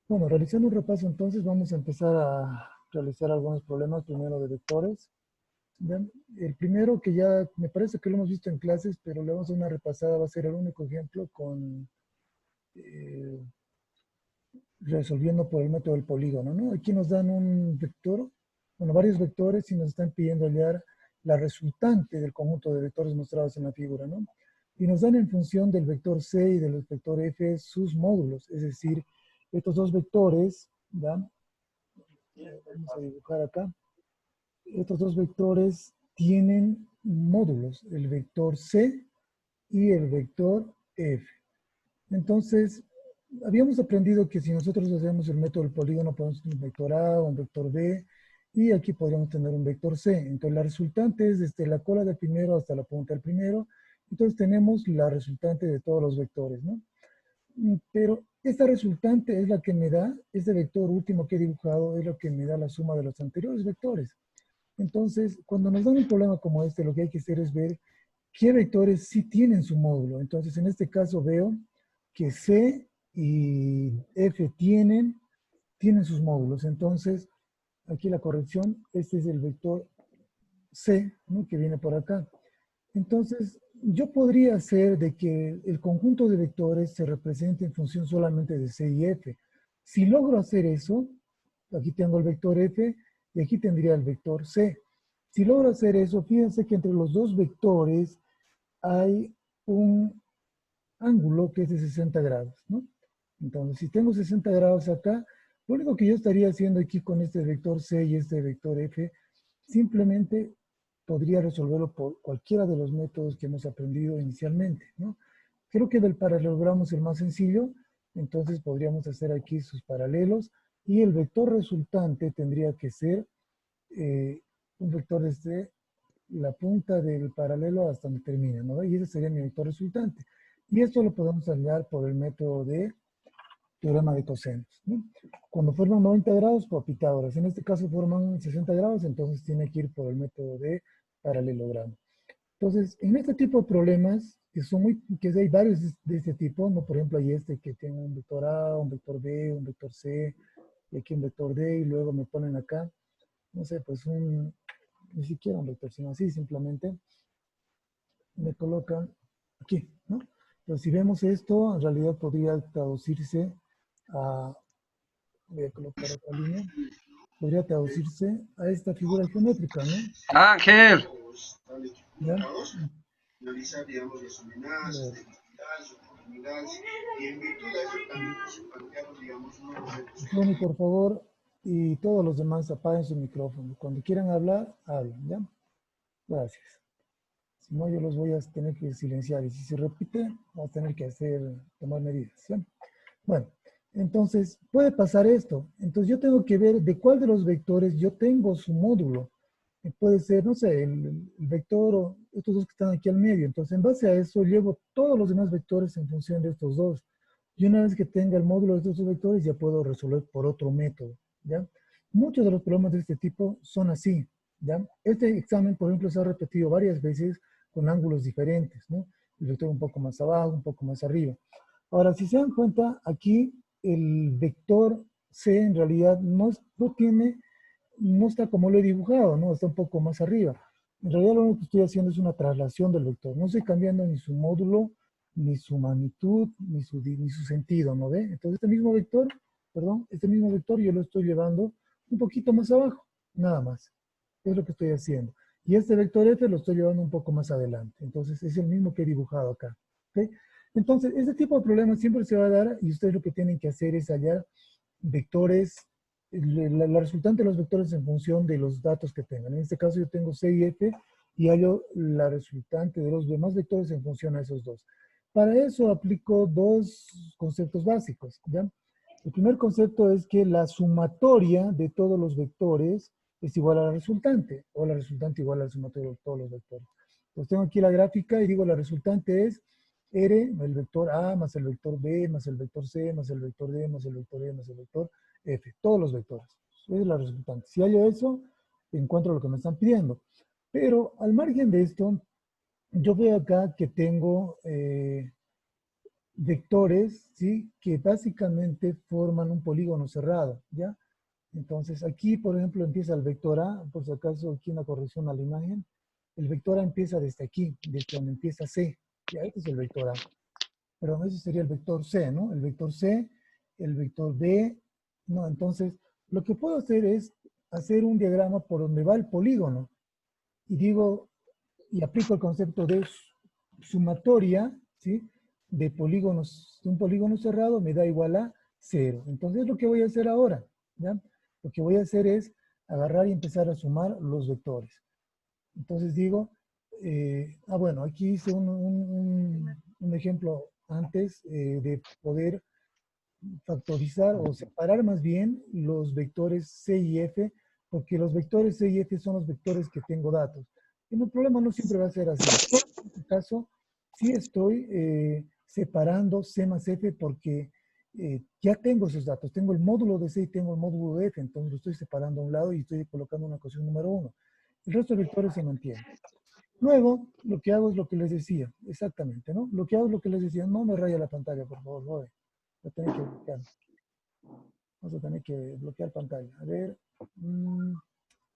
Bueno, realizando un repaso entonces, vamos a empezar a realizar algunos problemas primero de vectores. Vean, el primero que ya me parece que lo hemos visto en clases, pero le vamos a dar una repasada, va a ser el único ejemplo con eh, resolviendo por el método del polígono, ¿no? Aquí nos dan un vector, bueno, varios vectores y nos están pidiendo hallar la resultante del conjunto de vectores mostrados en la figura, ¿no? Y nos dan en función del vector C y del vector F sus módulos, es decir, estos dos vectores, ¿ya? Vamos a dibujar acá. Estos dos vectores tienen módulos, el vector C y el vector F. Entonces, habíamos aprendido que si nosotros hacemos el método del polígono, podemos tener un vector A, un vector B, y aquí podríamos tener un vector C. Entonces, la resultante es desde la cola del primero hasta la punta del primero. Entonces, tenemos la resultante de todos los vectores, ¿no? Pero esta resultante es la que me da, este vector último que he dibujado, es lo que me da la suma de los anteriores vectores. Entonces, cuando nos dan un problema como este, lo que hay que hacer es ver qué vectores sí tienen su módulo. Entonces, en este caso veo que C y F tienen sus módulos. Entonces, aquí la corrección, este es el vector C, ¿no? Que viene por acá. Entonces, yo podría hacer de que el conjunto de vectores se represente en función solamente de C y F. Si logro hacer eso, aquí tengo el vector F y aquí tendría el vector C. Si logro hacer eso, fíjense que entre los dos vectores hay un ángulo que es de 60 grados, ¿no? Entonces, si tengo 60 grados acá, lo único que yo estaría haciendo aquí con este vector C y este vector F, simplemente podría resolverlo por cualquiera de los métodos que hemos aprendido inicialmente, ¿no? Creo que del paralelogramo es el más sencillo, entonces podríamos hacer aquí sus paralelos y el vector resultante tendría que ser un vector desde la punta del paralelo hasta donde termina, ¿no? Y ese sería mi vector resultante. Y esto lo podemos hallar por el método de teorema de cosenos, ¿no? Cuando forman 90 grados, por Pitágoras. En este caso forman 60 grados, entonces tiene que ir por el método de paralelogramo. Entonces, en este tipo de problemas, que son muy, que hay varios de este tipo, ¿no? Por ejemplo, hay este que tiene un vector A, un vector B, un vector C, y aquí un vector D, y luego me ponen acá, no sé, pues ni siquiera un vector, sino así simplemente me colocan aquí, ¿no? Entonces, si vemos esto, en realidad podría traducirse a, voy a colocar otra línea, podría traducirse a esta figura geométrica, ¿no? Ángel, ¿Ya? Johnny, por favor, y todos los demás apaguen su micrófono. Cuando quieran hablar, hablan, ¿ya? Gracias. Si no, yo los voy a tener que silenciar y si se repite, vamos a tener que tomar medidas, ¿ya? Bueno, entonces puede pasar esto. Entonces yo tengo que ver de cuál de los vectores yo tengo su módulo. Puede ser, no sé, el vector o estos dos que están aquí al medio. Entonces en base a eso llevo todos los demás vectores en función de estos dos. Y una vez que tenga el módulo de estos dos vectores ya puedo resolver por otro método, ¿ya? Muchos de los problemas de este tipo son así, ¿ya? Este examen, por ejemplo, se ha repetido varias veces con ángulos diferentes, ¿no? El vector un poco más abajo, un poco más arriba. Ahora, si se dan cuenta, aquí el vector C en realidad no tiene, no está como lo he dibujado, ¿no? Está un poco más arriba. En realidad lo único que estoy haciendo es una traslación del vector. No estoy cambiando ni su módulo, ni su magnitud, ni su sentido, ¿no ve? Entonces este mismo vector, perdón, este mismo vector yo lo estoy llevando un poquito más abajo, nada más. Es lo que estoy haciendo. Y este vector F lo estoy llevando un poco más adelante. Entonces es el mismo que he dibujado acá. ¿Okay? Entonces, este tipo de problemas siempre se va a dar y ustedes lo que tienen que hacer es hallar vectores, la resultante de los vectores en función de los datos que tengan. En este caso yo tengo C y F y hallo la resultante de los demás vectores en función a esos dos. Para eso aplico dos conceptos básicos, ¿ya? El primer concepto es que la sumatoria de todos los vectores es igual a la resultante, o la resultante igual a la sumatoria de todos los vectores. Entonces tengo aquí la gráfica y digo la resultante es R, el vector A, más el vector B, más el vector C, más el vector D, más el vector E, más el vector F. Todos los vectores. Esa es la resultante. Si hallo eso, encuentro lo que me están pidiendo. Pero al margen de esto, yo veo acá que tengo vectores, ¿sí? Que básicamente forman un polígono cerrado, ¿ya? Entonces aquí, por ejemplo, empieza el vector A, por si acaso aquí una corrección a la imagen. El vector A empieza desde aquí, desde donde empieza C. Ya, este es el vector A. Perdón, ese sería el vector C, ¿no? El vector C, el vector B, no, entonces lo que puedo hacer es hacer un diagrama por donde va el polígono y digo, y aplico el concepto de sumatoria, ¿sí? De polígonos, un polígono cerrado me da igual a cero. Entonces lo que voy a hacer ahora, ¿ya? Lo que voy a hacer es agarrar y empezar a sumar los vectores. Entonces digo, bueno, aquí hice un ejemplo antes de poder factorizar o separar más bien los vectores C y F, porque los vectores C y F son los vectores que tengo datos. Y el problema no siempre va a ser así. En este caso, sí estoy separando C más F porque ya tengo esos datos. Tengo el módulo de C y tengo el módulo de F, entonces lo estoy separando a un lado y estoy colocando una ecuación número 1. El resto de vectores se mantienen. Luego, lo que hago es lo que les decía, exactamente, ¿no? Lo que hago es lo que les decía, no me raya la pantalla, por favor, joder. Lo tengo que bloquear. Vamos a tener que bloquear pantalla. A ver,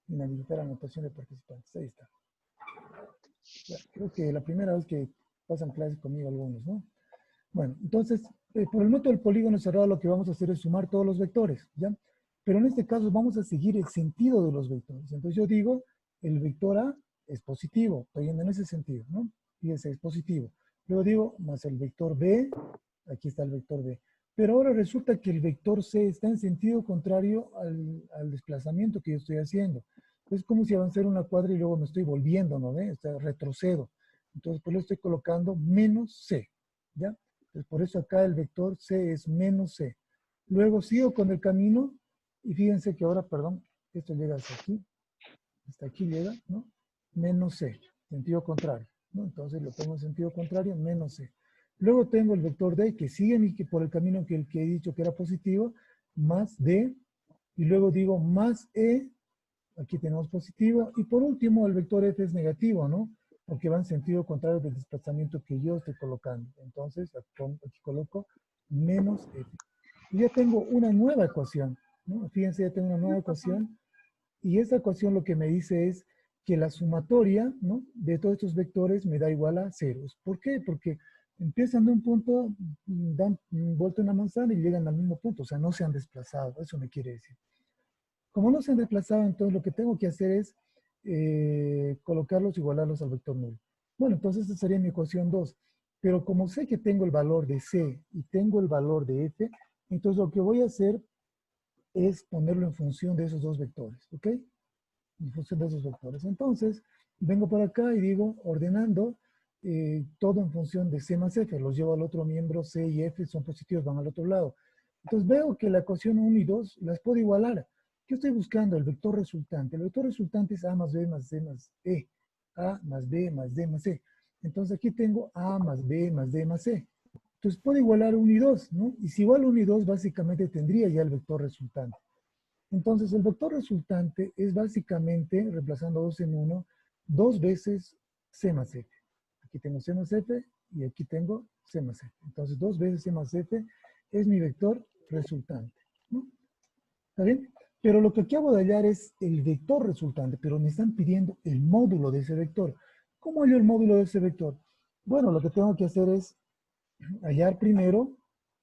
inhabilitar anotación de participantes. Ahí está. Ya, creo que la primera vez que pasan clases conmigo algunos, ¿no? Bueno, entonces, por el método del polígono cerrado lo que vamos a hacer es sumar todos los vectores, ¿ya? Pero en este caso vamos a seguir el sentido de los vectores. Entonces yo digo, el vector A es positivo, estoy yendo en ese sentido, ¿no? Fíjense, es positivo. Luego digo, más el vector B, aquí está el vector B. Pero ahora resulta que el vector C está en sentido contrario al desplazamiento que yo estoy haciendo. Es como si avanzara una cuadra y luego me estoy volviendo, ¿no ve? O sea, retrocedo. Entonces, por eso estoy colocando menos C, ¿ya? Entonces, por eso acá el vector C es menos C. Luego sigo con el camino y fíjense que ahora, perdón, esto llega hasta aquí llega, ¿no? Menos C, sentido contrario, ¿no? Entonces lo pongo en sentido contrario, menos C. Luego tengo el vector D que sigue por el camino que he dicho que era positivo, más D, y luego digo más E, aquí tenemos positivo, y por último el vector F es negativo, ¿no? Porque va en sentido contrario del desplazamiento que yo estoy colocando. Entonces, aquí coloco menos F. Y ya tengo una nueva ecuación, ¿no? Fíjense, ya tengo una nueva ecuación, y esta ecuación lo que me dice es que la sumatoria, ¿no? De todos estos vectores me da igual a ceros. ¿Por qué? Porque empiezan de un punto, dan vuelta una manzana y llegan al mismo punto, o sea, no se han desplazado, eso me quiere decir. Como no se han desplazado, entonces lo que tengo que hacer es colocarlos, igualarlos al vector nulo. Bueno, entonces esta sería mi ecuación 2. Pero como sé que tengo el valor de C y tengo el valor de F, entonces lo que voy a hacer es ponerlo en función de esos dos vectores, ¿ok? En función de esos vectores. Entonces, vengo para acá y digo, ordenando todo en función de C más F. Los llevo al otro miembro, C y F son positivos, van al otro lado. Entonces veo que la ecuación 1 y 2 las puedo igualar. ¿Qué estoy buscando? El vector resultante. El vector resultante es A más B más C más E. A más B más D más C. Entonces aquí tengo A más B más D más C. Entonces puedo igualar 1 y 2, ¿no? Y si igualo 1 y 2, básicamente tendría ya el vector resultante. Entonces, el vector resultante es básicamente, reemplazando 2 en 1, dos veces C más F. Aquí tengo C más F y aquí tengo C más F. Entonces, dos veces C más F es mi vector resultante, ¿no? ¿Está bien? Pero lo que acabo de hallar es el vector resultante, pero me están pidiendo el módulo de ese vector. ¿Cómo hallo el módulo de ese vector? Bueno, lo que tengo que hacer es hallar primero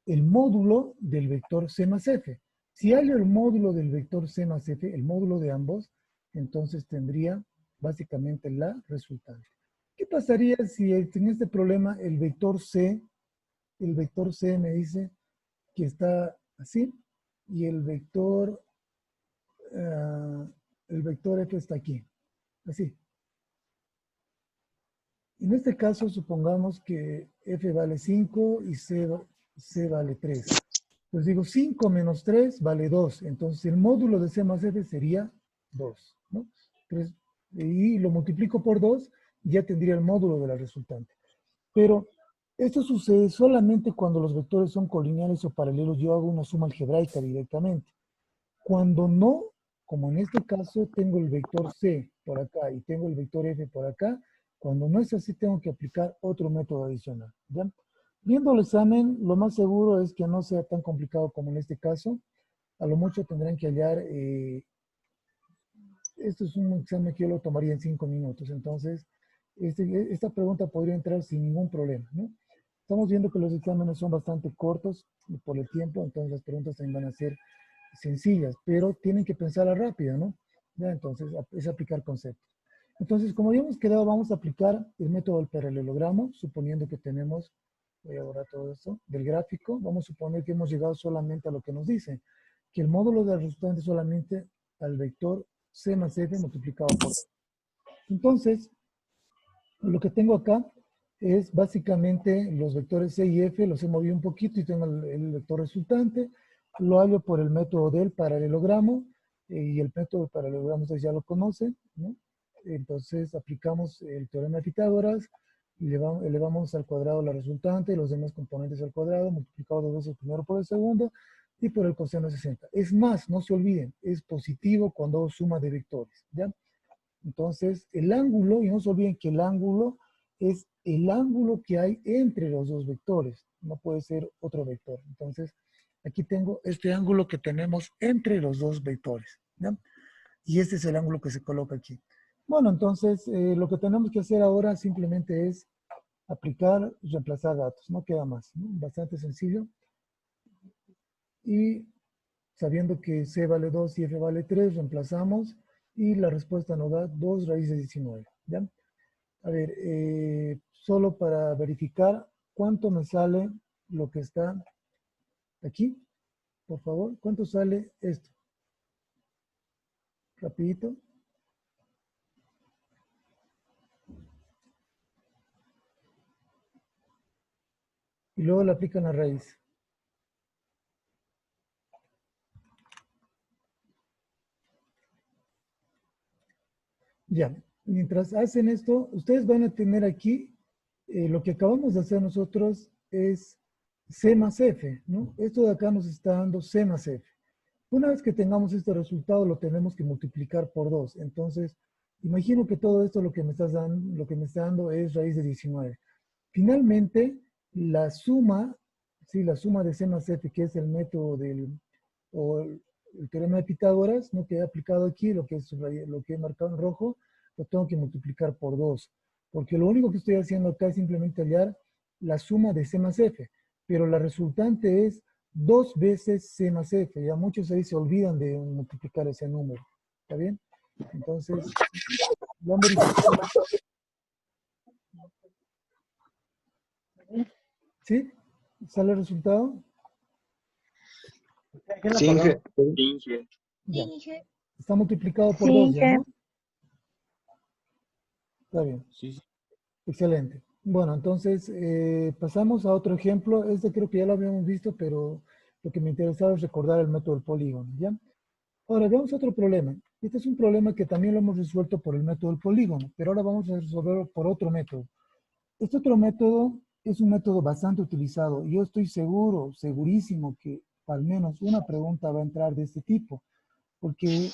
el módulo del vector C más F. Si hallo el módulo del vector C más F, el módulo de ambos, entonces tendría básicamente la resultante. ¿Qué pasaría si en este problema el vector C me dice que está así y el vector F está aquí, así? En este caso, supongamos que F vale 5 y C vale 3. Pues digo, 5 menos 3 vale 2. Entonces, el módulo de C más F sería 2, ¿no? 3, y lo multiplico por 2 y ya tendría el módulo de la resultante. Pero esto sucede solamente cuando los vectores son colineales o paralelos. Yo hago una suma algebraica directamente. Cuando no, como en este caso tengo el vector C por acá y tengo el vector F por acá, cuando no es así tengo que aplicar otro método adicional, ¿ya? Viendo el examen, lo más seguro es que no sea tan complicado como en este caso. A lo mucho tendrán que hallar, esto es un examen que yo lo tomaría en 5 minutos, entonces esta pregunta podría entrar sin ningún problema, ¿no? Estamos viendo que los exámenes son bastante cortos por el tiempo, entonces las preguntas también van a ser sencillas, pero tienen que pensarla rápido, ¿no? Ya, entonces es aplicar conceptos. Entonces, como ya hemos quedado, vamos a aplicar el método del paralelogramo, suponiendo que tenemos, voy a borrar todo esto, del gráfico, vamos a suponer que hemos llegado solamente a lo que nos dice, que el módulo del resultante solamente al vector C más F multiplicado por 2. Entonces, lo que tengo acá es básicamente los vectores C y F, los he movido un poquito y tengo el vector resultante, lo hallo por el método del paralelogramo, y el método del paralelogramo ustedes ya lo conocen, ¿no? Entonces aplicamos el teorema de Pitágoras, elevamos al cuadrado la resultante y los demás componentes al cuadrado, multiplicado dos veces el primero por el segundo y por el coseno de 60. Es más, no se olviden, es positivo cuando hago suma de vectores, ¿ya? Entonces, el ángulo, y no se olviden que el ángulo es el ángulo que hay entre los dos vectores, no puede ser otro vector. Entonces, aquí tengo este ángulo que tenemos entre los dos vectores, ¿ya? Y este es el ángulo que se coloca aquí. Bueno, entonces, lo que tenemos que hacer ahora simplemente es aplicar y reemplazar datos, no queda más, ¿no? Bastante sencillo. Y sabiendo que C vale 2 y F vale 3, reemplazamos y la respuesta nos da 2 raíz de 19. ¿Ya? A ver, solo para verificar cuánto me sale lo que está aquí, por favor. ¿Cuánto sale esto? Rapidito. Y luego le aplican la raíz. Ya, mientras hacen esto, ustedes van a tener aquí, lo que acabamos de hacer nosotros es C más F, ¿no? Esto de acá nos está dando C más F. Una vez que tengamos este resultado, lo tenemos que multiplicar por 2. Entonces, imagino que todo esto lo que me está dando es raíz de 19. Finalmente, la suma, sí, la suma de C más F, que es el método o el teorema de Pitágoras, ¿no? Que he aplicado aquí, lo que he marcado en rojo, lo tengo que multiplicar por 2. Porque lo único que estoy haciendo acá es simplemente hallar la suma de C más F. Pero la resultante es 2 veces C más F. Ya muchos ahí se olvidan de multiplicar ese número. ¿Está bien? Entonces, lo han verificado. ¿Sí? ¿Sale el resultado? Sí, Inge. Ya. Está multiplicado por 2 Sí, ya, que ¿no? Está bien. Sí, sí. Excelente. Bueno, entonces pasamos a otro ejemplo. Este creo que ya lo habíamos visto, pero lo que me interesaba es recordar el método del polígono, ¿ya? Ahora, veamos otro problema. Este es un problema que también lo hemos resuelto por el método del polígono, pero ahora vamos a resolverlo por otro método. Este otro método es un método bastante utilizado. Yo estoy seguro, segurísimo que al menos una pregunta va a entrar de este tipo, porque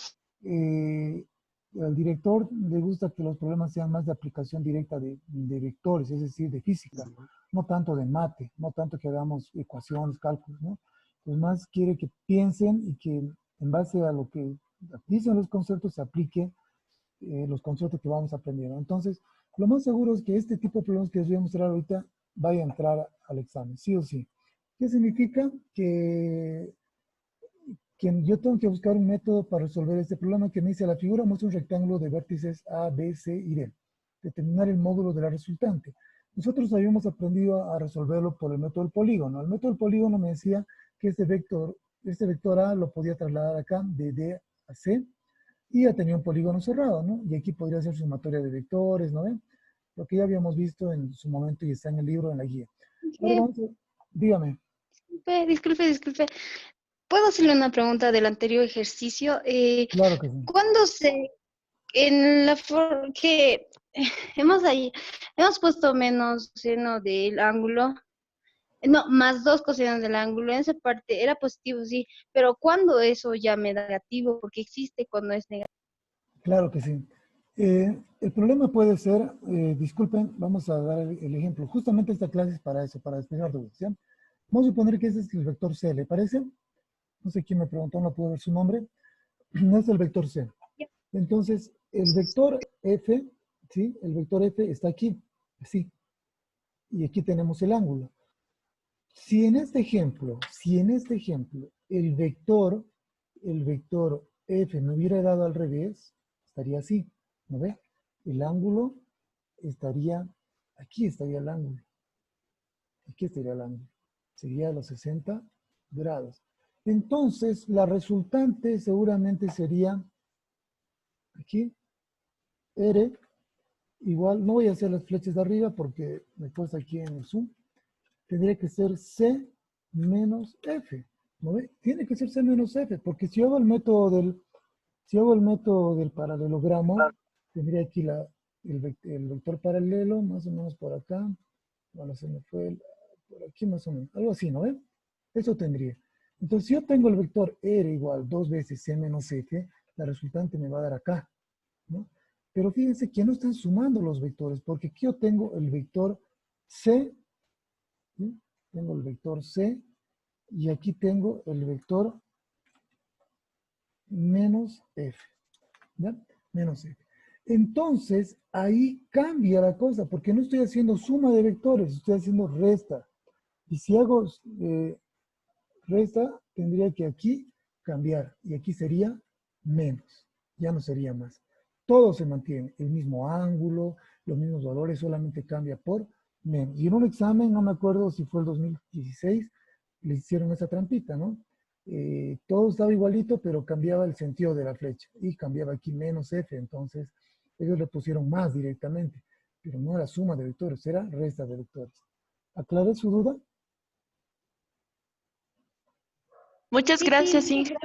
al director le gusta que los problemas sean más de aplicación directa de vectores, es decir, de física, no tanto de mate, no tanto que hagamos ecuaciones, cálculos, ¿no? Pues más quiere que piensen y que en base a lo que dicen los conceptos se aplique los conceptos que vamos aprendiendo. Entonces, lo más seguro es que este tipo de problemas que les voy a mostrar ahorita vaya a entrar al examen, sí o sí. ¿Qué significa? Que yo tengo que buscar un método para resolver este problema que me dice la figura muestra un rectángulo de vértices A, B, C y D. Determinar el módulo de la resultante. Nosotros habíamos aprendido a resolverlo por el método del polígono. El método del polígono me decía que este vector A lo podía trasladar acá de D a C y ya tenía un polígono cerrado, ¿no? Y aquí podría ser sumatoria de vectores, ¿no ven? Lo que ya habíamos visto en su momento y está en el libro, en la guía. Ahora vamos a, dígame. disculpe. ¿Puedo hacerle una pregunta del anterior ejercicio? Claro que sí. ¿Cuándo en la forma que hemos ahí, hemos puesto menos seno del ángulo, no, más 2 cosenos del ángulo, en esa parte era positivo, sí, pero ¿cuándo eso ya me da negativo? Porque existe cuando es negativo. Claro que sí. El problema puede ser, disculpen, vamos a dar el ejemplo. Justamente esta clase es para eso, para despejar dudas, ¿ya? Vamos a suponer que ese es el vector C, ¿le parece? No sé quién me preguntó, no puedo ver su nombre. No es el vector C. Entonces, el vector F, ¿sí? El vector F está aquí, así. Y aquí tenemos el ángulo. Si en este ejemplo, el vector F me hubiera dado al revés, estaría así, ¿no ve? El ángulo estaría, aquí estaría el ángulo, aquí estaría el ángulo, sería los 60 grados. Entonces, la resultante seguramente sería, aquí, R, igual, no voy a hacer las flechas de arriba porque me cuesta aquí en el zoom, tendría que ser C menos F, ¿no ve? Tiene que ser C menos F, porque si hago el método del paralelogramo, tendría aquí el vector paralelo, más o menos por acá. Bueno, se me fue por aquí más o menos. Algo así, ¿no ve? Eso tendría. Entonces, si yo tengo el vector R igual 2 veces C menos F, la resultante me va a dar acá, ¿no? Pero fíjense que no están sumando los vectores, porque aquí yo tengo el vector C, ¿sí? Tengo el vector C, y aquí tengo el vector menos F. ¿Ya? Menos F. Entonces, ahí cambia la cosa, porque no estoy haciendo suma de vectores, estoy haciendo resta. Y si hago resta, tendría que aquí cambiar, y aquí sería menos, ya no sería más. Todo se mantiene, el mismo ángulo, los mismos valores, solamente cambia por menos. Y en un examen, no me acuerdo si fue el 2016, le hicieron esa trampita, ¿no? Todo estaba igualito, pero cambiaba el sentido de la flecha y cambiaba aquí menos F, entonces ellos le pusieron más directamente, pero no era suma de vectores, era resta de vectores. ¿Aclaré su duda? Muchas gracias, Sí, Inge.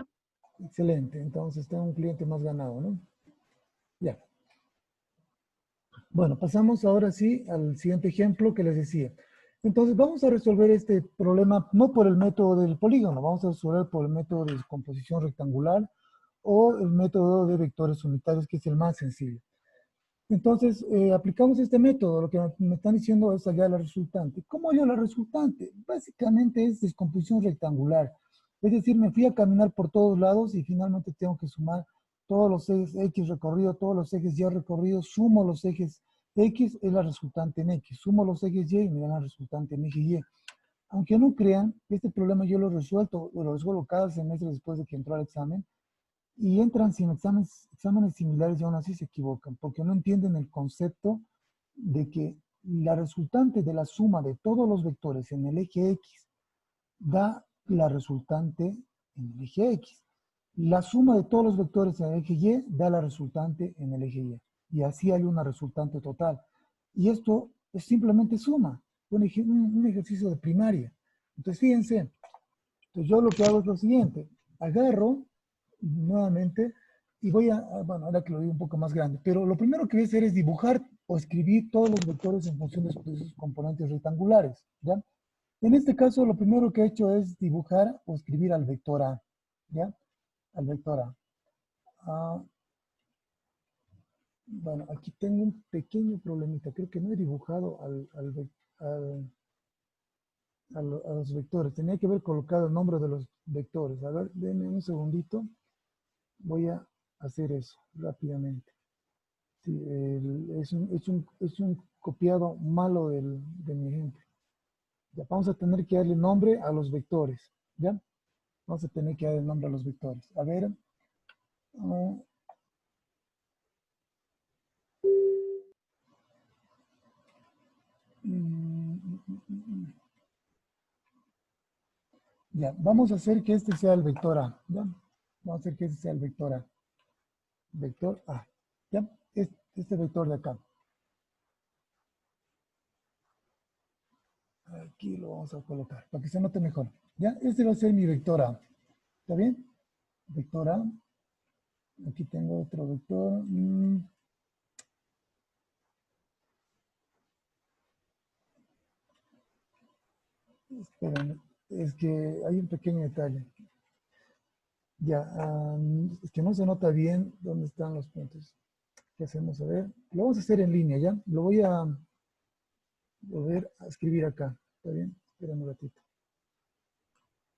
Excelente, entonces tengo un cliente más ganado, ¿no? Ya. Bueno, pasamos ahora sí al siguiente ejemplo que les decía. Entonces vamos a resolver este problema no por el método del polígono, vamos a resolver por el método de descomposición rectangular o el método de vectores unitarios, que es el más sencillo. Entonces, aplicamos este método, lo que me están diciendo es hallar la resultante. ¿Cómo hallo la resultante? Básicamente es descomposición rectangular. Es decir, me fui a caminar por todos lados y finalmente tengo que sumar todos los ejes X recorridos, todos los ejes Y recorridos, sumo los ejes X, es la resultante en X. Sumo los ejes Y y me da la resultante en eje Y. Aunque no crean, este problema yo lo resuelvo cada semestre después de que entró al examen, y entran sin exámenes similares y aún así se equivocan, porque no entienden el concepto de que la resultante de la suma de todos los vectores en el eje X da la resultante en el eje X. La suma de todos los vectores en el eje Y da la resultante en el eje Y. Y así hay una resultante total. Y esto es simplemente suma, un ejercicio de primaria. Entonces, fíjense, entonces yo lo que hago es lo siguiente, agarro nuevamente y bueno, ahora que lo digo un poco más grande, pero lo primero que voy a hacer es dibujar o escribir todos los vectores en función de sus componentes rectangulares, ¿ya? En este caso, lo primero que he hecho es dibujar o escribir al vector A, ¿ya? Al vector A. Bueno, aquí tengo un pequeño problemita, creo que no he dibujado a los vectores, tenía que haber colocado el nombre de los vectores. A ver, denme un segundito. Voy a hacer eso rápidamente. Sí, es un copiado malo de mi ejemplo. Ya vamos a tener que darle nombre a los vectores. ¿Ya? Vamos a tener que darle nombre a los vectores. A ver. Uh, ya, vamos a hacer que este sea el vector A. ¿Ya? Vamos a hacer que este sea el vector A. Vector A. ¿Ya? Este vector de acá. Aquí lo vamos a colocar para que se note mejor. ¿Ya? Este va a ser mi vector A. ¿Está bien? Vector A. Aquí tengo otro vector. Esperen, es que hay un pequeño detalle. Ya, es que no se nota bien dónde están los puntos. ¿Qué hacemos? A ver, lo vamos a hacer en línea, ¿ya? Lo voy a volver a escribir acá. ¿Está bien? Esperen un ratito.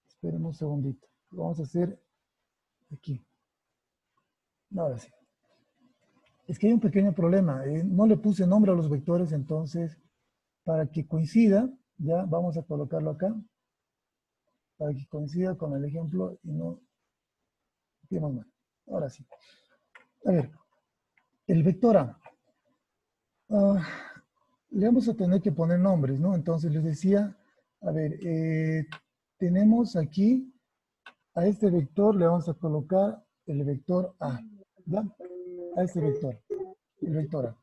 Esperen un segundito. Lo vamos a hacer aquí. Ahora sí. Es que hay un pequeño problema. No le puse nombre a los vectores, entonces, para que coincida, ya vamos a colocarlo acá, para que coincida con el ejemplo y no quedemos mal. Ahora sí. A ver, el vector A. Le vamos a tener que poner nombres, ¿no? Entonces les decía, a ver, tenemos aquí, a este vector le vamos a colocar el vector A, ¿ya? A este vector, el vector A.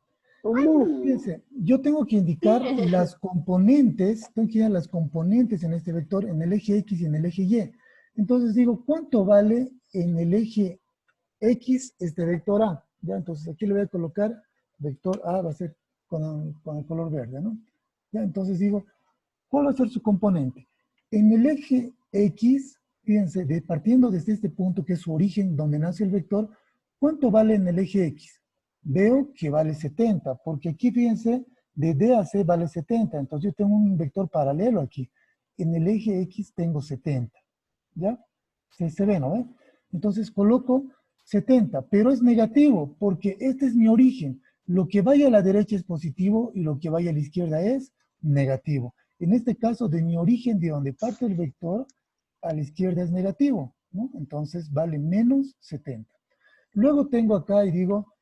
Fíjense, yo tengo que indicar las componentes, tengo que ir a las componentes en este vector, en el eje X y en el eje Y. Entonces digo, ¿cuánto vale en el eje X este vector A? ¿Ya? Entonces aquí le voy a colocar vector A, va a ser con el color verde, ¿no? ¿Ya? Entonces digo, ¿cuál va a ser su componente? En el eje X, fíjense, partiendo desde este punto que es su origen, donde nace el vector, ¿cuánto vale en el eje X? Veo que vale 70, porque aquí, fíjense, de D a C vale 70, entonces yo tengo un vector paralelo aquí. En el eje X tengo 70, ¿ya? Se ve, ¿no? Entonces coloco 70, pero es negativo, porque este es mi origen. Lo que vaya a la derecha es positivo y lo que vaya a la izquierda es negativo. En este caso, de mi origen, de donde parte el vector, a la izquierda es negativo, ¿no? Entonces vale menos 70. Luego tengo acá y digo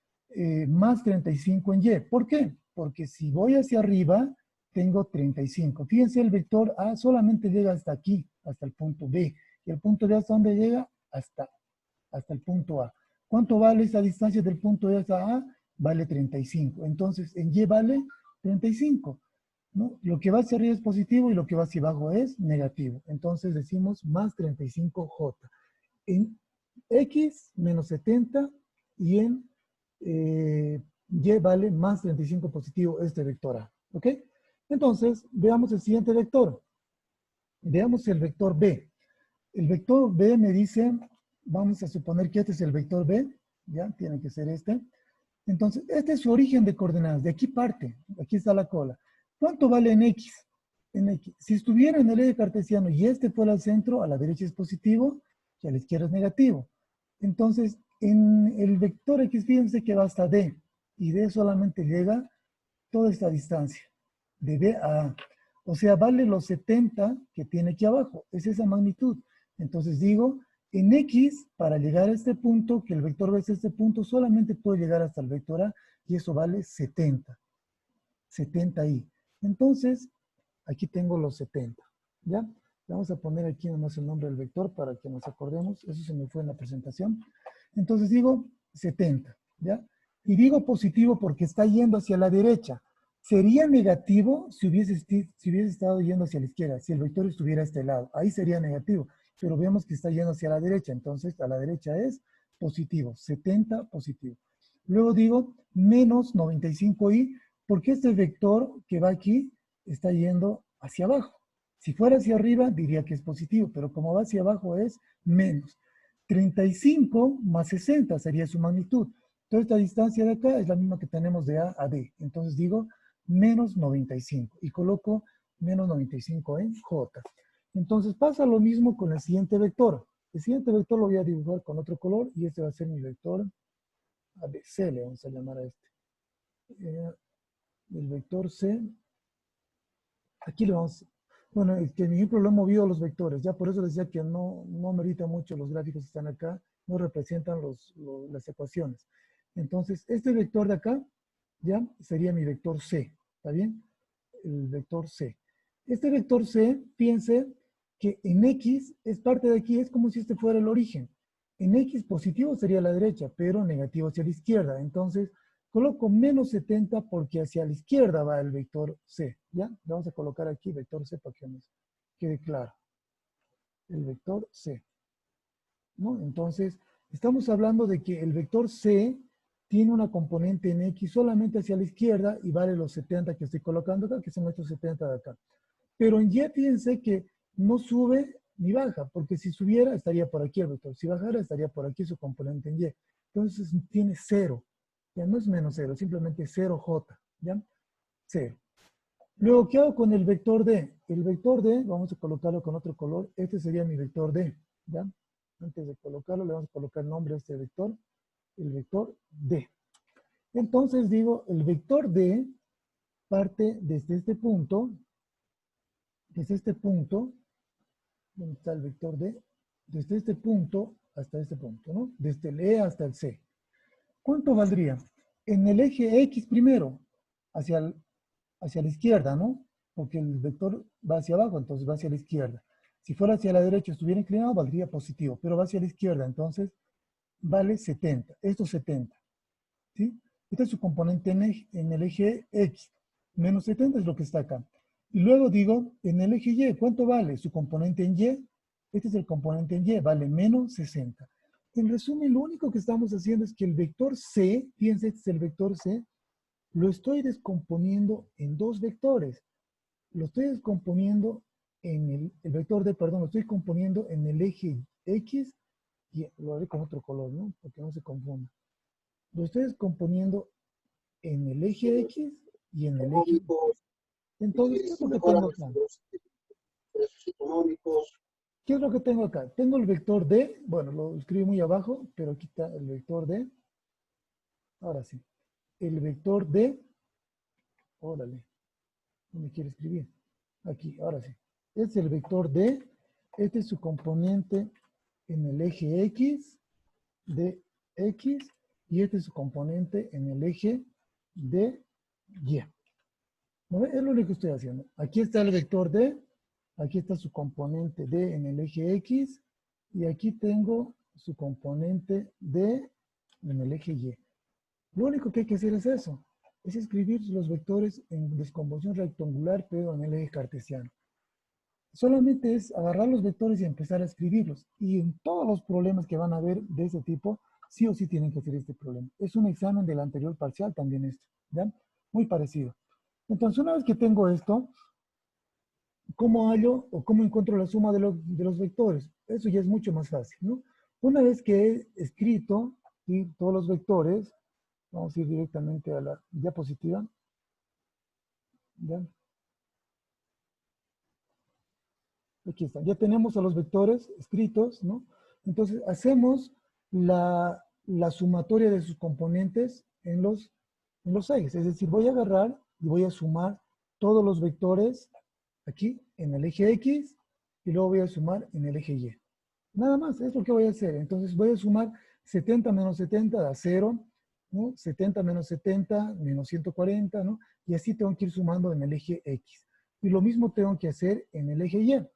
más 35 en Y. ¿Por qué? Porque si voy hacia arriba, tengo 35. Fíjense, el vector A solamente llega hasta aquí, hasta el punto B. ¿Y el punto B hasta dónde llega? Hasta el punto A. ¿Cuánto vale esa distancia del punto B hasta A? Vale 35. Entonces, en Y vale 35. ¿No? Lo que va hacia arriba es positivo y lo que va hacia abajo es negativo. Entonces decimos más 35J. En X menos 70 y en Y vale más 35 positivo este vector A. ¿Ok? Entonces, veamos el siguiente vector. Veamos el vector B. El vector B me dice, vamos a suponer que este es el vector B, ¿ya? Tiene que ser este. Entonces, este es su origen de coordenadas. De aquí parte, aquí está la cola. ¿Cuánto vale en X? En X. Si estuviera en el eje cartesiano y este fuera al centro, a la derecha es positivo y a la izquierda es negativo. Entonces, en el vector X, fíjense que va hasta D. Y D solamente llega toda esta distancia, de B a A. O sea, vale los 70 que tiene aquí abajo. Es esa magnitud. Entonces digo, en X, para llegar a este punto, que el vector B es este punto, solamente puede llegar hasta el vector A, y eso vale 70. 70i. Entonces, aquí tengo los 70. ¿Ya? Vamos a poner aquí nomás el nombre del vector para que nos acordemos. Eso se me fue en la presentación. Entonces digo 70. ¿Ya? Y digo positivo porque está yendo hacia la derecha. Sería negativo si hubiese estado yendo hacia la izquierda, si el vector estuviera a este lado. Ahí sería negativo, pero vemos que está yendo hacia la derecha, entonces a la derecha es positivo, 70 positivo. Luego digo menos 95i, porque este vector que va aquí está yendo hacia abajo. Si fuera hacia arriba diría que es positivo, pero como va hacia abajo es menos. 35 más 60 sería su magnitud. Toda esta distancia de acá es la misma que tenemos de A a D. Entonces digo menos 95 y coloco menos 95 en J. Entonces pasa lo mismo con el siguiente vector. El siguiente vector lo voy a dibujar con otro color y este va a ser mi vector ABC, le vamos a llamar a este. El vector C, aquí le vamos, bueno, es que en mi ejemplo lo he movido a los vectores, ya por eso decía que no merita mucho los gráficos que están acá, no representan las ecuaciones. Entonces, este vector de acá, ya, sería mi vector C, ¿está bien? El vector C. Este vector C, piense que en X es parte de aquí, es como si este fuera el origen. En X positivo sería a la derecha, pero negativo hacia la izquierda. Entonces, coloco menos 70 porque hacia la izquierda va el vector C, ¿ya? Vamos a colocar aquí vector C para que nos quede claro. El vector C, ¿no? Entonces, estamos hablando de que el vector C tiene una componente en X solamente hacia la izquierda y vale los 70 que estoy colocando acá, que son estos 70 de acá. Pero en Y fíjense que no sube ni baja, porque si subiera estaría por aquí el vector, si bajara estaría por aquí su componente en Y. Entonces tiene 0. Ya no es menos 0, simplemente 0J, ¿ya? 0. Luego, ¿qué hago con el vector D? El vector D, vamos a colocarlo con otro color. Este sería mi vector D, ¿ya? Antes de colocarlo, le vamos a colocar el nombre a este vector, el vector D. Entonces digo, el vector D parte desde este punto, ¿dónde está el vector D? Desde este punto hasta este punto, ¿no? Desde el E hasta el C. ¿Cuánto valdría? En el eje X primero, hacia la izquierda, ¿no? Porque el vector va hacia abajo, entonces va hacia la izquierda. Si fuera hacia la derecha, estuviera inclinado, valdría positivo, pero va hacia la izquierda, entonces vale 70. Esto es 70, ¿sí? Este es su componente en el eje X. Menos 70 es lo que está acá. Y luego digo, en el eje Y, ¿cuánto vale? Su componente en Y. Este es el componente en Y, vale menos 60. En resumen, lo único que estamos haciendo es que el vector C, fíjense, este es el vector C, lo estoy descomponiendo en dos vectores. Lo estoy descomponiendo en el vector D, perdón, lo estoy componiendo en el eje X, y lo haré con otro color, ¿no? Porque no se confunda. Lo estoy descomponiendo en el eje X y en el eje Y. Entonces, ¿qué es lo que tengo acá? ¿Qué es lo que tengo acá? Tengo el vector D, bueno, lo escribí muy abajo, pero aquí está el vector D. Ahora sí. El vector D, órale, no me quiere escribir. Aquí, ahora sí. Este es el vector D, este es su componente en el eje X, de X, y este es su componente en el eje de Y. ¿No ve? Es lo único que estoy haciendo. Aquí está el vector D, aquí está su componente D en el eje X, y aquí tengo su componente D en el eje Y. Lo único que hay que hacer es eso, es escribir los vectores en descomposición rectangular, pero en el eje cartesiano. Solamente es agarrar los vectores y empezar a escribirlos. Y en todos los problemas que van a haber de ese tipo, sí o sí tienen que hacer este problema. Es un examen del anterior parcial también esto, ¿ya? Muy parecido. Entonces, una vez que tengo esto, ¿cómo hallo o cómo encuentro la suma de los vectores? Eso ya es mucho más fácil, ¿no? Una vez que he escrito ¿sí? todos los vectores, vamos a ir directamente a la diapositiva. ¿Ya? Aquí están. Ya tenemos a los vectores escritos, ¿no? Entonces, hacemos la sumatoria de sus componentes en los ejes. Es decir, voy a agarrar y voy a sumar todos los vectores aquí en el eje X y luego voy a sumar en el eje Y. Nada más, es lo que voy a hacer. Entonces, voy a sumar 70 menos 70 da 0, ¿no? 70 menos 70 menos 140, ¿no? Y así tengo que ir sumando en el eje X. Y lo mismo tengo que hacer en el eje Y.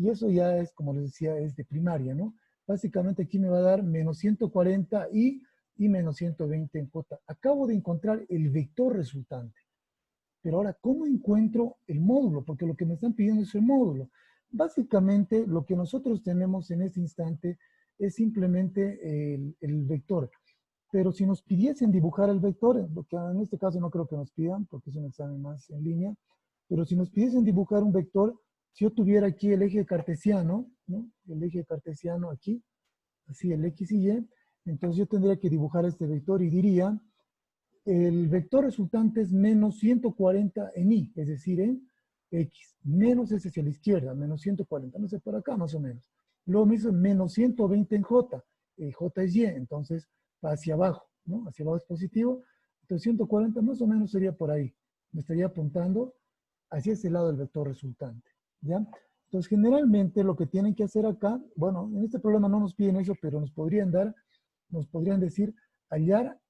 Y eso ya es, como les decía, es de primaria, ¿no? Básicamente aquí me va a dar menos 140 y menos 120 en J. Acabo de encontrar el vector resultante. Pero ahora, ¿cómo encuentro el módulo? Porque lo que me están pidiendo es el módulo. Básicamente, lo que nosotros tenemos en este instante es simplemente el vector. Pero si nos pidiesen dibujar el vector, lo que en este caso no creo que nos pidan, porque es un examen más en línea, pero si nos pidiesen dibujar un vector, si yo tuviera aquí el eje cartesiano, ¿no? El eje cartesiano aquí, así el X y Y, entonces yo tendría que dibujar este vector y diría, el vector resultante es menos 140 en Y, es decir, en X. Menos es hacia la izquierda, menos 140, no sé, por acá más o menos. Luego me dice menos 120 en J. J es Y, entonces va hacia abajo, ¿no? Hacia abajo es positivo. Entonces 140 más o menos sería por ahí. Me estaría apuntando hacia ese lado del vector resultante, ¿ya? Entonces generalmente lo que tienen que hacer acá, bueno, en este problema no nos piden eso, pero nos podrían decir, hallar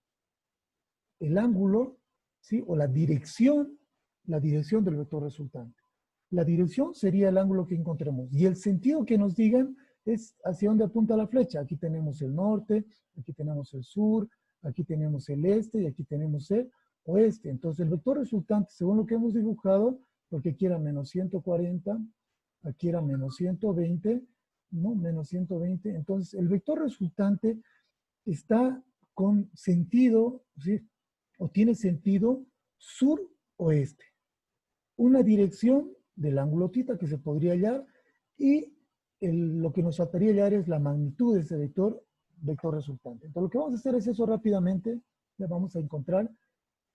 el ángulo, ¿sí? O la dirección del vector resultante. La dirección sería el ángulo que encontremos. Y el sentido que nos digan es hacia dónde apunta la flecha. Aquí tenemos el norte, aquí tenemos el sur, aquí tenemos el este y aquí tenemos el oeste. Entonces el vector resultante, según lo que hemos dibujado, porque aquí era menos 140, aquí era menos 120, ¿no? Menos 120. Entonces el vector resultante está con sentido, ¿sí? O tiene sentido sur-oeste. Una dirección del ángulo θ que se podría hallar y lo que nos faltaría hallar es la magnitud de ese vector resultante. Entonces lo que vamos a hacer es eso rápidamente. Ya vamos a encontrar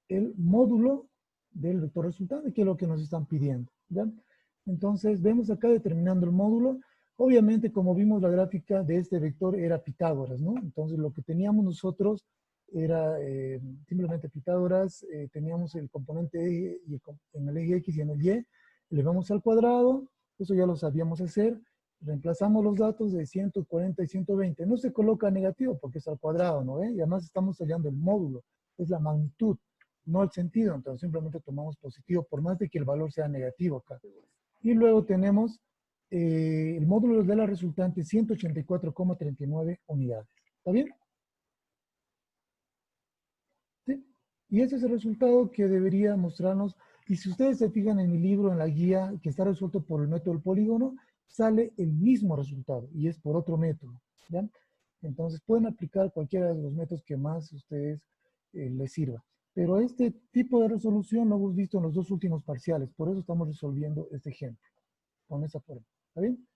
el módulo del vector resultante, que es lo que nos están pidiendo, ¿ya? Entonces, vemos acá determinando el módulo. Obviamente, como vimos la gráfica de este vector, era Pitágoras, ¿no? Entonces, lo que teníamos nosotros era simplemente Pitágoras, teníamos el componente eje y en el eje X y en el Y, elevamos al cuadrado, eso ya lo sabíamos hacer, reemplazamos los datos de 140 y 120, no se coloca negativo porque es al cuadrado, ¿no? Y además estamos hallando el módulo, es la magnitud, no el sentido, entonces simplemente tomamos positivo, por más de que el valor sea negativo acá. Y luego tenemos el módulo de la resultante 184,39 unidades. ¿Está bien? ¿Sí? Y ese es el resultado que debería mostrarnos. Y si ustedes se fijan en mi libro, en la guía, que está resuelto por el método del polígono, sale el mismo resultado y es por otro método. ¿Ya? Entonces pueden aplicar cualquiera de los métodos que más a ustedes les sirva. Pero este tipo de resolución lo hemos visto en los dos últimos parciales, por eso estamos resolviendo este ejemplo, con esa forma. ¿Está bien?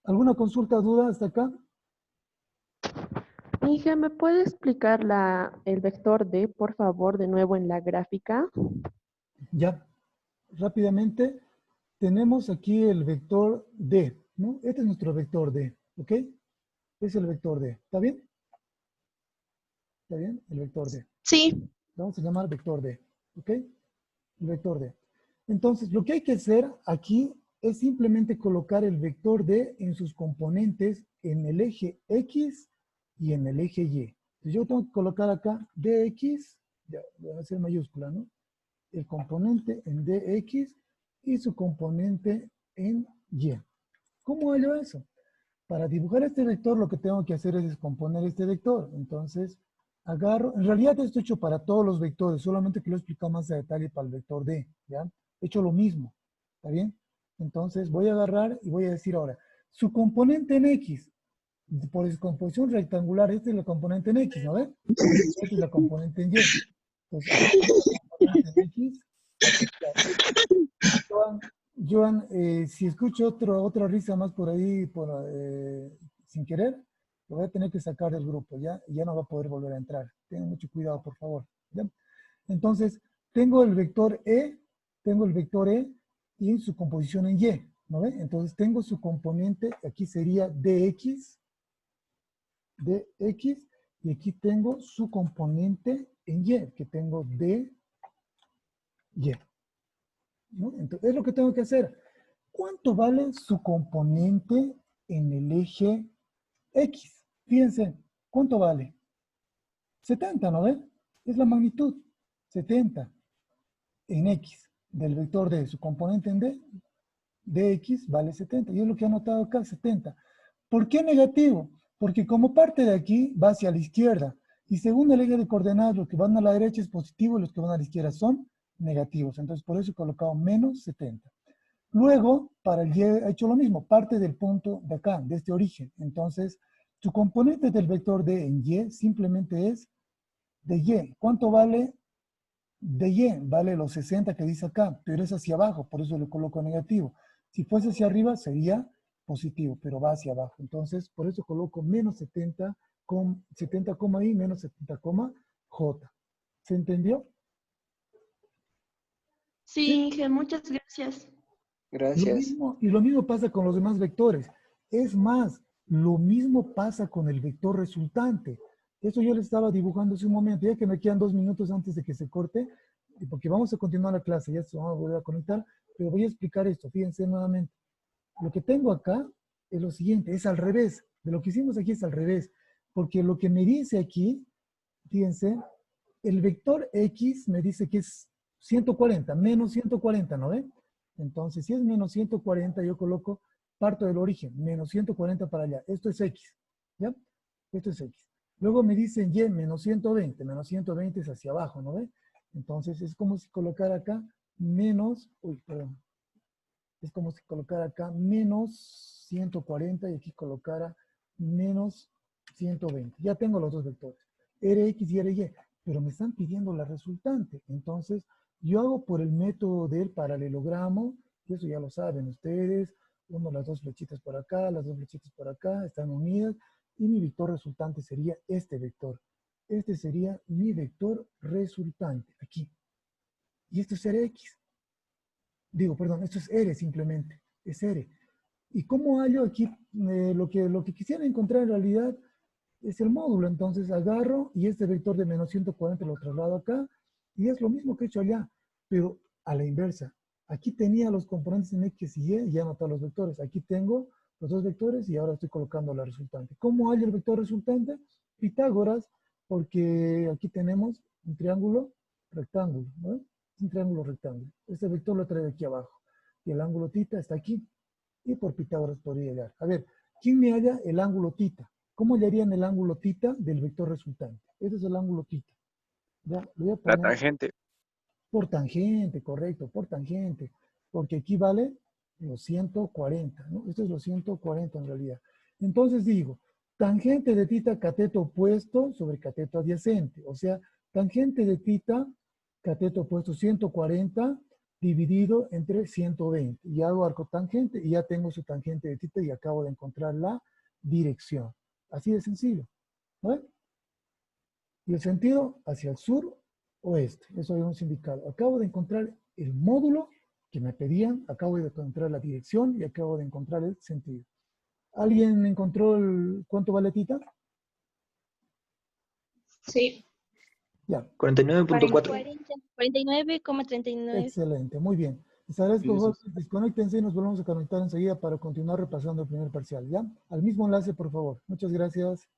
¿Alguna consulta, duda hasta acá? Mija, ¿me puede explicar el vector D, por favor, de nuevo en la gráfica? Ya, rápidamente, tenemos aquí el vector D, ¿no? Este es nuestro vector D, ¿ok? Es el vector D, ¿está bien? ¿Está bien? El vector D. Sí. Vamos a llamar vector D, ¿ok? El vector D. Entonces, lo que hay que hacer aquí es simplemente colocar el vector D en sus componentes en el eje X y en el eje Y. Entonces, yo tengo que colocar acá dx, ya, voy a hacer mayúscula, ¿no? El componente en dx y su componente en y. ¿Cómo hallo eso? Para dibujar este vector lo que tengo que hacer es descomponer este vector. Entonces, agarro, en realidad esto he hecho para todos los vectores, solamente que lo he explicado más a detalle para el vector D, ¿ya? He hecho lo mismo, ¿está bien? Entonces voy a agarrar y voy a decir ahora, su componente en X, por descomposición rectangular, esta es la componente en X, ¿no ven? Esta es la componente en Y. Entonces, aquí tengo la componente en X. Joan, si escucho otra risa más por ahí, sin querer, lo voy a tener que sacar del grupo, ¿ya? Y ya no va a poder volver a entrar. Tengan mucho cuidado, por favor, ¿ya? Entonces, tengo el vector E y su composición en Y, ¿no ve? Entonces, tengo su componente, aquí sería dx, y aquí tengo su componente en Y, que tengo dy, ¿no? Entonces, es lo que tengo que hacer. ¿Cuánto vale su componente en el eje X? Fíjense, ¿cuánto vale? 70, ¿no ven? Es la magnitud, 70 en X del vector D, su componente en D, dx vale 70. Yo lo que he anotado acá, 70. ¿Por qué negativo? Porque como parte de aquí va hacia la izquierda y según el eje de coordenadas, los que van a la derecha es positivo y los que van a la izquierda son negativos. Entonces, por eso he colocado menos 70. Luego, para el Y ha hecho lo mismo, parte del punto de acá, de este origen. Entonces, su componente del vector D en Y simplemente es de Y. ¿Cuánto vale de Y? Vale los 60 que dice acá, pero es hacia abajo, por eso le coloco negativo. Si fuese hacia arriba sería positivo, pero va hacia abajo. Entonces, por eso coloco menos 70, 70, I menos 70, J. ¿Se entendió? Sí, ¿Sí? Inge, muchas gracias. Gracias. Y lo mismo pasa con los demás vectores. Es más, lo mismo pasa con el vector resultante. Eso yo le estaba dibujando hace un momento, ya que me quedan 2 minutos antes de que se corte, porque vamos a continuar la clase, ya se vamos a volver a conectar, pero voy a explicar esto, fíjense nuevamente. Lo que tengo acá es lo siguiente, es al revés, de lo que hicimos aquí es al revés, porque lo que me dice aquí, fíjense, el vector X me dice que es 140, menos 140, ¿no ven? Entonces, si es menos 140, yo coloco parto del origen, menos 140 para allá. Esto es X, ¿ya? Esto es X. Luego me dicen Y, menos 120 es hacia abajo, ¿no ve? Entonces, es como si colocara acá menos, uy, perdón, es como si colocara acá menos 140 y aquí colocara menos 120. Ya tengo los dos vectores, Rx y Ry, pero me están pidiendo la resultante. Entonces, yo hago por el método del paralelogramo, y eso ya lo saben ustedes, las dos flechitas por acá, las dos flechitas por acá, están unidas, y mi vector resultante sería este vector. Este sería mi vector resultante, aquí. Y esto es Rx. Digo, perdón, esto es R simplemente, es R. ¿Y cómo hallo aquí? Lo que quisiera encontrar en realidad es el módulo. Entonces agarro y este vector de menos 140 lo traslado acá y es lo mismo que he hecho allá, pero a la inversa. Aquí tenía los componentes en X y Y ya anoté los vectores. Aquí tengo los dos vectores y ahora estoy colocando la resultante. ¿Cómo hallo el vector resultante? Pitágoras, porque aquí tenemos un triángulo rectángulo, ¿no? Un triángulo rectángulo. Este vector lo traigo aquí abajo y el ángulo θ está aquí. Y por Pitágoras podría hallar. A ver, ¿quién me halla el ángulo θ? ¿Cómo hallarían el ángulo θ del vector resultante? Ese es el ángulo θ. Ya, lo voy a La poner tangente. por tangente, correcto, por tangente. Porque aquí vale los 140, ¿no? Esto es los 140 en realidad. Entonces digo, tangente de θ cateto opuesto sobre cateto adyacente. O sea, tangente de θ cateto opuesto 140 dividido entre 120. Y hago arco tangente y ya tengo su tangente de θ y acabo de encontrar la dirección. Así de sencillo. ¿No? Y el sentido hacia el sur oeste. Eso habíamos indicado. Acabo de encontrar el módulo que me pedían, acabo de encontrar la dirección y acabo de encontrar el sentido. ¿Alguien encontró cuánto vale θ? Sí. Ya, 49.4. 49,39. excelente, muy bien. Les agradezco, Sí, eso Jorge. Desconéctense y nos volvemos a conectar enseguida para continuar repasando el primer parcial. ¿Ya? Al mismo enlace, por favor. Muchas gracias.